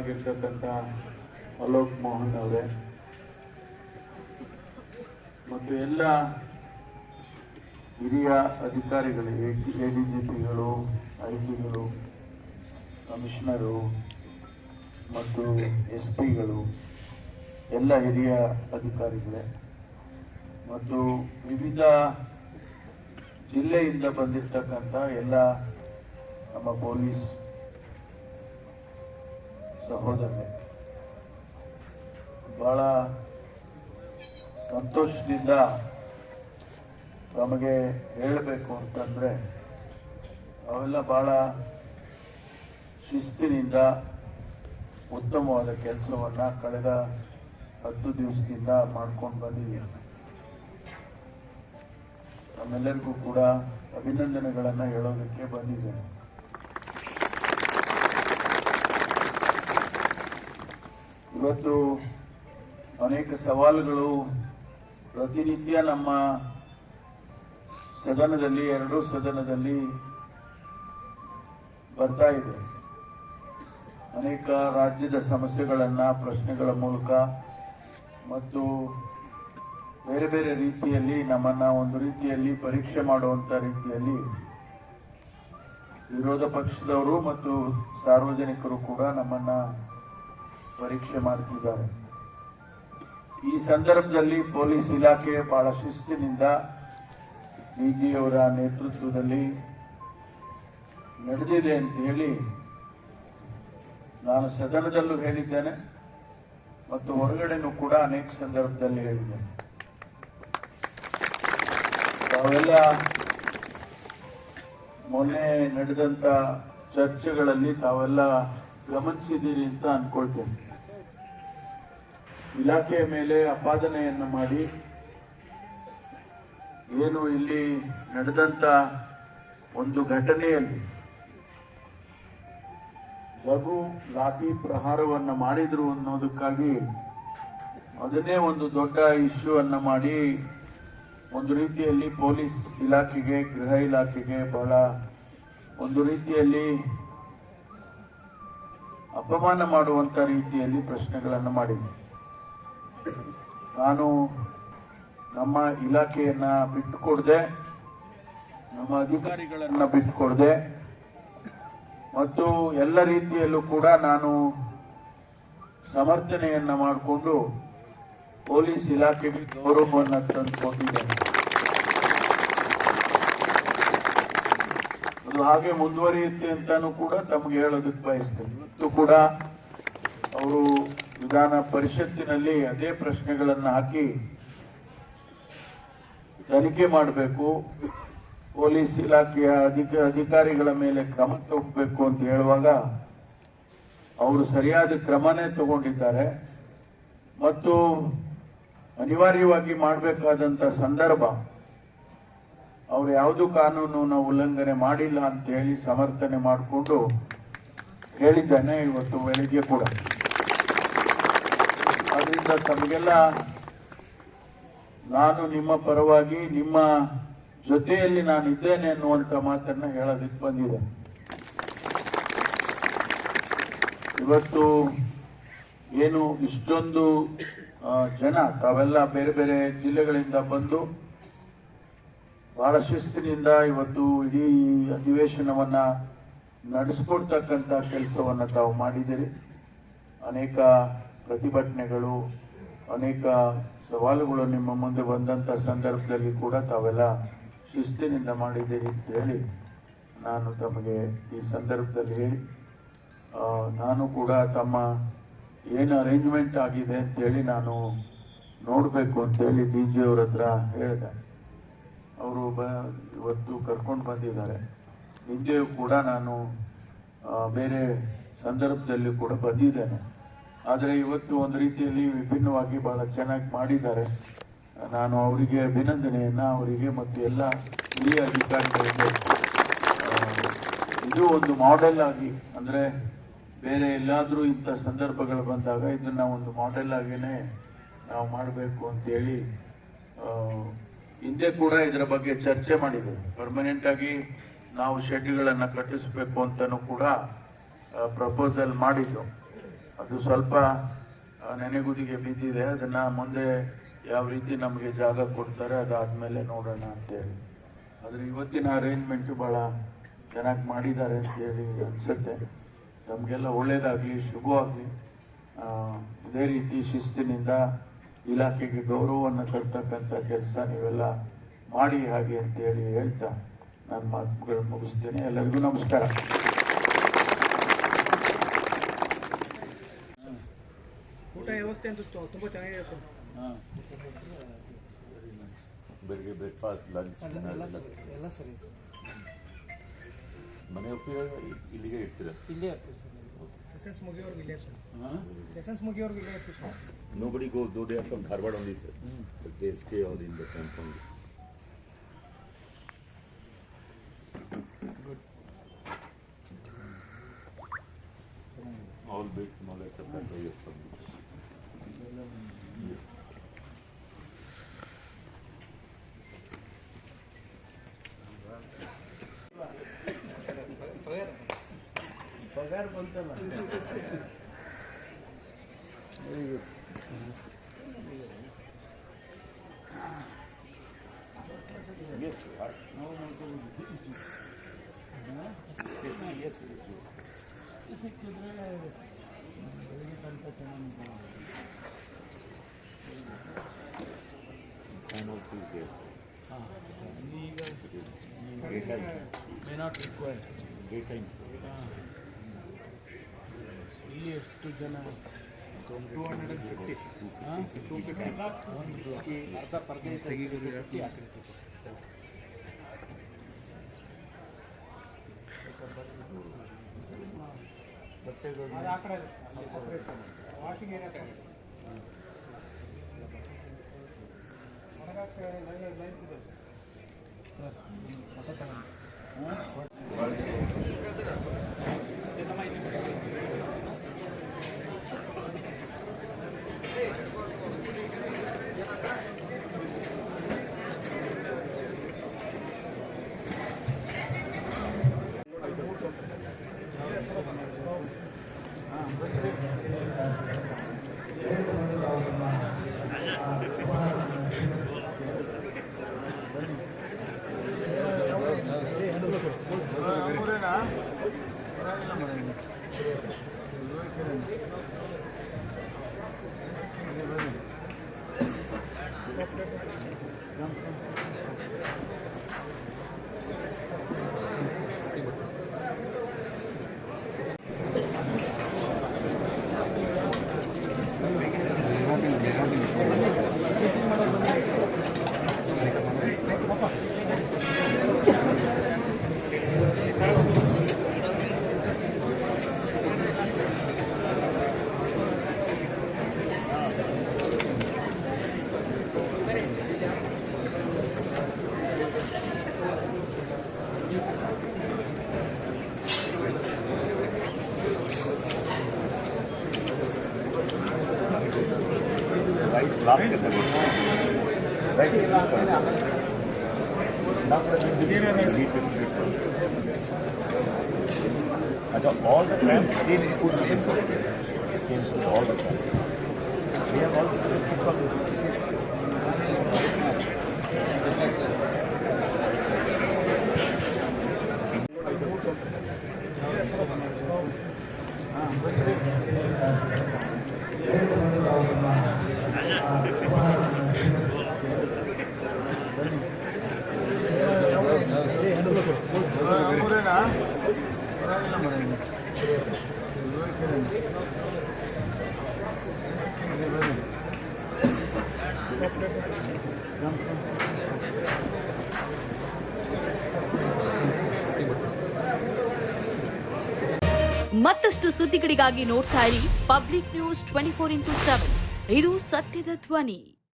ಆಗಿರ್ತಕ್ಕಂಥ ಅಲೋಕ್ ಮೋಹನ್ ಅವರೇ ಮತ್ತು ಎಲ್ಲ ಹಿರಿಯ ಅಧಿಕಾರಿಗಳು, ಎಡಿಜಿಪಿಗಳು, ಐಜಿಗಳು, ಕಮಿಷನರು ಮತ್ತು ಎಸ್ಪಿಗಳು, ಎಲ್ಲ ಹಿರಿಯ ಅಧಿಕಾರಿಗಳೇ ಮತ್ತು ವಿವಿಧ ಜಿಲ್ಲೆಯಿಂದ ಬಂದಿರತಕ್ಕಂಥ ಎಲ್ಲ ನಮ್ಮ ಪೊಲೀಸ್ ಸಹೋದರರೇ, ಬಹಳ ಸಂತೋಷದಿಂದ ತಮಗೆ ಹೇಳಬೇಕು ಅಂತಂದ್ರೆ, ಅವೆಲ್ಲ ಬಹಳ ಶಿಸ್ತಿನಿಂದ ಉತ್ತಮವಾದ ಕೆಲಸವನ್ನ ಕಳೆದ 10 ದಿವಸದಿಂದ ಮಾಡ್ಕೊಂಡು ಬಂದಿದ್ದೀವಿ. ನಮ್ಮೆಲ್ಲರಿಗೂ ಕೂಡ ಅಭಿನಂದನೆಗಳನ್ನ ಹೇಳೋದಕ್ಕೆ ಬಂದಿದ್ದೇನೆ. ಇವತ್ತು ಅನೇಕ ಸವಾಲುಗಳು ಪ್ರತಿನಿತ್ಯ ನಮ್ಮ ಸದನದಲ್ಲಿ, ಎರಡೂ ಸದನದಲ್ಲಿ ಬರ್ತಾ ಇದೆ. ಅನೇಕ ರಾಜ್ಯದ ಸಮಸ್ಯೆಗಳನ್ನ ಪ್ರಶ್ನೆಗಳ ಮೂಲಕ ಮತ್ತು ಬೇರೆ ಬೇರೆ ರೀತಿಯಲ್ಲಿ ನಮ್ಮನ್ನ ಒಂದು ರೀತಿಯಲ್ಲಿ ಪರೀಕ್ಷೆ ಮಾಡುವಂತ ರೀತಿಯಲ್ಲಿ ವಿರೋಧ ಪಕ್ಷದವರು ಮತ್ತು ಸಾರ್ವಜನಿಕರು ಕೂಡ ನಮ್ಮನ್ನ ಪರೀಕ್ಷೆ ಮಾಡ್ತಿದ್ದಾರೆ. ಈ ಸಂದರ್ಭದಲ್ಲಿ ಪೊಲೀಸ್ ಇಲಾಖೆ ಬಹಳ ಶಿಸ್ತಿನಿಂದ ಡಿಜಿ ಅವರ ನೇತೃತ್ವದಲ್ಲಿ ನಡೆದಿದೆ ಅಂತ ಹೇಳಿ ನಾನು ಸದನದಲ್ಲೂ ಹೇಳಿದ್ದೇನೆ ಮತ್ತು ಹೊರಗಡೆನೂ ಕೂಡ ಅನೇಕ ಸಂದರ್ಭದಲ್ಲಿ ಹೇಳಿದ್ದೇನೆ. ತಾವೆಲ್ಲ ಮೊನ್ನೆ ನಡೆದಂತ ಚರ್ಚೆಗಳಲ್ಲಿ ತಾವೆಲ್ಲ ಗಮನಿಸಿದ್ದೀರಿ ಅಂತ ಅನ್ಕೊಳ್ತೇನೆ. ಇಲಾಖೆಯ ಮೇಲೆ ಅಪಾದನೆಯನ್ನ ಮಾಡಿ ಏನು ಇಲ್ಲಿ ನಡೆದಂತ ಒಂದು ಘಟನೆಯಲ್ಲಿ ಲಘು ಲಾಠಿ ಪ್ರಹಾರವನ್ನ ಮಾಡಿದ್ರು ಅನ್ನೋದಕ್ಕಾಗಿ ಅದನ್ನೇ ಒಂದು ದೊಡ್ಡ ಇಶ್ಯೂ ಅನ್ನ ಮಾಡಿ ಒಂದು ರೀತಿಯಲ್ಲಿ ಪೊಲೀಸ್ ಇಲಾಖೆಗೆ, ಗೃಹ ಇಲಾಖೆಗೆ ಬಹಳ ಒಂದು ರೀತಿಯಲ್ಲಿ ಅಪಮಾನ ಮಾಡುವಂತ ರೀತಿಯಲ್ಲಿ ಪ್ರಶ್ನೆಗಳನ್ನು ಮಾಡಿದೆ. ನಾನು ನಮ್ಮ ಇಲಾಖೆಯನ್ನ ಬಿಟ್ಟುಕೊಡದೆ, ನಮ್ಮ ಅಧಿಕಾರಿಗಳನ್ನ ಬಿಟ್ಟುಕೊಡದೆ ಮತ್ತು ಎಲ್ಲ ರೀತಿಯಲ್ಲೂ ಕೂಡ ನಾನು ಸಮರ್ಥನೆಯನ್ನ ಮಾಡಿಕೊಂಡು ಪೊಲೀಸ್ ಇಲಾಖೆಗೆ ಗೌರವವನ್ನು ತಂದುಕೊಟ್ಟಿದ್ದೇನೆ. ಅದು ಹಾಗೆ ಮುಂದುವರಿಯುತ್ತೆ ಅಂತಾನು ಕೂಡ ತಮಗೆ ಹೇಳೋದಕ್ಕೆ ಬಯಸ್ತೇನೆ. ಇವತ್ತು ಕೂಡ ಅವರು ವಿಧಾನ ಪರಿಷತ್ತಿನಲ್ಲಿ ಅದೇ ಪ್ರಶ್ನೆಗಳನ್ನು ಹಾಕಿ ತನಿಖೆ ಮಾಡಬೇಕು, ಪೊಲೀಸ್ ಇಲಾಖೆಯ ಅಧಿಕಾರಿಗಳ ಮೇಲೆ ಕ್ರಮ ತಗೋಬೇಕು ಅಂತ ಹೇಳುವಾಗ ಅವರು ಸರಿಯಾದ ಕ್ರಮನೇ ತಗೊಂಡಿದ್ದಾರೆ ಮತ್ತು ಅನಿವಾರ್ಯವಾಗಿ ಮಾಡಬೇಕಾದಂತ ಸಂದರ್ಭ, ಅವರು ಯಾವುದು ಕಾನೂನನ್ನ ಉಲ್ಲಂಘನೆ ಮಾಡಿಲ್ಲ ಅಂತ ಹೇಳಿ ಸಮರ್ಥನೆ ಮಾಡಿಕೊಂಡು ಹೇಳಿದ್ದಾನೆ ಇವತ್ತು ಬೆಳಿಗ್ಗೆ ಕೂಡ. ಅದರಿಂದ ತಮಗೆಲ್ಲ ನಾನು ನಿಮ್ಮ ಪರವಾಗಿ, ನಿಮ್ಮ ಜೊತೆಯಲ್ಲಿ ನಾನು ಇದ್ದೇನೆ ಅನ್ನುವಂತ ಮಾತನ್ನ ಹೇಳೋದಕ್ಕೆ ಬಂದಿದೆ. ಇವತ್ತು ಏನು ಇಷ್ಟೊಂದು ಜನ ತಾವೆಲ್ಲ ಬೇರೆ ಬೇರೆ ಜಿಲ್ಲೆಗಳಿಂದ ಬಂದು ಬಹಳ ಶಿಸ್ತಿನಿಂದ ಇವತ್ತು ಇಡೀ ಅಧಿವೇಶನವನ್ನ ನಡೆಸಿಕೊಡ್ತಕ್ಕಂಥ ಕೆಲಸವನ್ನ ತಾವು ಮಾಡಿದ್ದೀರಿ. ಅನೇಕ ಪ್ರತಿಭಟನೆಗಳು, ಅನೇಕ ಸವಾಲುಗಳು ನಿಮ್ಮ ಮುಂದೆ ಬಂದಂತ ಸಂದರ್ಭದಲ್ಲಿ ಕೂಡ ತಾವೆಲ್ಲ ಶಿಸ್ತಿನಿಂದ ಮಾಡಿದ್ದೀರಿ ಅಂತ ಹೇಳಿ ನಾನು ತಮಗೆ ಈ ಸಂದರ್ಭದಲ್ಲಿ ಹೇಳಿ, ನಾನು ಕೂಡ ತಮ್ಮ ಏನು ಅರೇಂಜ್ಮೆಂಟ್ ಆಗಿದೆ ಅಂತೇಳಿ ನಾನು ನೋಡಬೇಕು ಅಂತೇಳಿ ಡಿಜಿ ಅವ್ರ ಹತ್ರ ಹೇಳಿದೆ. ಅವರು ಇವತ್ತು ಕರ್ಕೊಂಡು ಬಂದಿದ್ದಾರೆ. ಹಿಂದೆಯೂ ಕೂಡ ನಾನು ಬೇರೆ ಸಂದರ್ಭದಲ್ಲಿ ಕೂಡ ಬಂದಿದ್ದೇನೆ. ಆದರೆ ಇವತ್ತು ಒಂದು ರೀತಿಯಲ್ಲಿ ವಿಭಿನ್ನವಾಗಿ ಬಹಳ ಚೆನ್ನಾಗಿ ಮಾಡಿದ್ದಾರೆ. ನಾನು ಅವರಿಗೆ ಅಭಿನಂದನೆಯನ್ನ, ಅವರಿಗೆ ಮತ್ತು ಎಲ್ಲ ಹಿರಿಯ ಅಧಿಕಾರಿಗಳಿಗೆ ಇದು ಒಂದು ಮಾಡೆಲ್ ಆಗಿ, ಅಂದ್ರೆ ಬೇರೆ ಎಲ್ಲಾದ್ರೂ ಇಂಥ ಸಂದರ್ಭಗಳು ಬಂದಾಗ ಇದನ್ನ ಒಂದು ಮಾಡೆಲ್ ಆಗಿನೇ ನಾವು ಮಾಡಬೇಕು ಅಂತೇಳಿ ಹಿಂದೆ ಕೂಡ ಇದರ ಬಗ್ಗೆ ಚರ್ಚೆ ಮಾಡಿದ್ದೇವೆ. ಪರ್ಮನೆಂಟ್ ಆಗಿ ನಾವು ಶೆಡ್ಗಳನ್ನ ಕಟ್ಟಿಸಬೇಕು ಅಂತಾನೂ ಕೂಡ ಪ್ರಪೋಸಲ್ ಮಾಡಿದ್ದು. ಅದು ಸ್ವಲ್ಪ ನೆನೆಗುದಿಗೆ ಬಿದ್ದಿದೆ. ಅದನ್ನ ಮುಂದೆ ಯಾವ ರೀತಿ ನಮಗೆ ಜಾಗ ಕೊಡ್ತಾರೆ ಅದಾದ್ಮೇಲೆ ನೋಡೋಣ ಅಂತೇಳಿ. ಆದ್ರೆ ಇವತ್ತಿನ ಅರೇಂಜ್ಮೆಂಟ್ ಬಹಳ ಚೆನ್ನಾಗಿ ಮಾಡಿದ್ದಾರೆ ಅಂತೇಳಿ ಅನ್ಸುತ್ತೆ. ನಮಗೆಲ್ಲ ಒಳ್ಳೇದಾಗ್ಲಿ, ಶುಭವಾಗ್ಲಿ. ಇದೇ ರೀತಿ ಶಿಸ್ತಿನಿಂದ ಇಲಾಖೆಗೆ ಗೌರವವನ್ನು ತರ್ತಕ್ಕಂಥ ಕೆಲಸ ನೀವೆಲ್ಲ ಮಾಡಿ ಹಾಗೆ ಅಂತೇಳಿ ಹೇಳ್ತಾ ನನ್ನ ಮಾತುಗಳು ಮುಗಿಸ್ತೇನೆ. ಎಲ್ಲರಿಗೂ ನಮಸ್ಕಾರ. ಊಟ ವ್ಯವಸ್ಥೆ ಅಂತೂ ತುಂಬ ಚೆನ್ನಾಗಿದೆ ಸರ್. ಬೆಳಿಗ್ಗೆ ಬ್ರೇಕ್ಫಾಸ್ಟ್, ಲಂಚ್ ಎಲ್ಲ ಸರಿ ಸರ್. ಮನೆ ಹೋಗ್ತೀರಾ ಇಲ್ಲಿಗೆ ಇರ್ತೀರಾ? ಇಲ್ಲೇ ಇರ್ತೀವಿ ಸರ್. ಸೆಷನ್ಸ್ ಮುಗಿಯೋರ್ಗು ಇಲ್ಲೇ ಸರ್. ಸೆಷನ್ಸ್ ಮುಗಿಯೋರ್ಗು ಇಲ್ಲೇ ಇರ್ತೀವಿ sir. Nobody goes, though they are from Dharwad only, sir. But they stay all in the camp only. Good. All big, small, except that way you're from. Yes. ಪಗಾರ ಬಂತಲ್ಲ. Very good. Yes, sir. ನಾವು ಮಾಡ್ಕೋಬೋದು. ಸಿಕ್ಕಿದ್ರೆ ಬೆಳಿಗ್ಗೆ ತನಕ ಚೆನ್ನಾಗಿ And also is there. ಹಾಂ ಈಗ Daytime. May not required. Daytime, sir. ಇಲ್ಲಿ ಎಷ್ಟು ಜನ? 250. ಅರ್ಧ ಪರ್ದೆ ತೆಗಿಬೇಕು. ಬಟ್ಟೆಗಳು ವಾಷಿಂಗ್ ಏರಿಯಾ ಲೈನ್ಸ್ ಇದೆ All the camps came in food waste. Came to all the camps. We have all the benefits of this. ಮತ್ತಷ್ಟು ಸುದ್ದಿಗಳಿಗಾಗಿ ನೋಡ್ತಾ ಇರಿ ಪಬ್ಲಿಕ್ ನ್ಯೂಸ್ 24x7. ಇದು ಸತ್ಯದ ಧ್ವನಿ.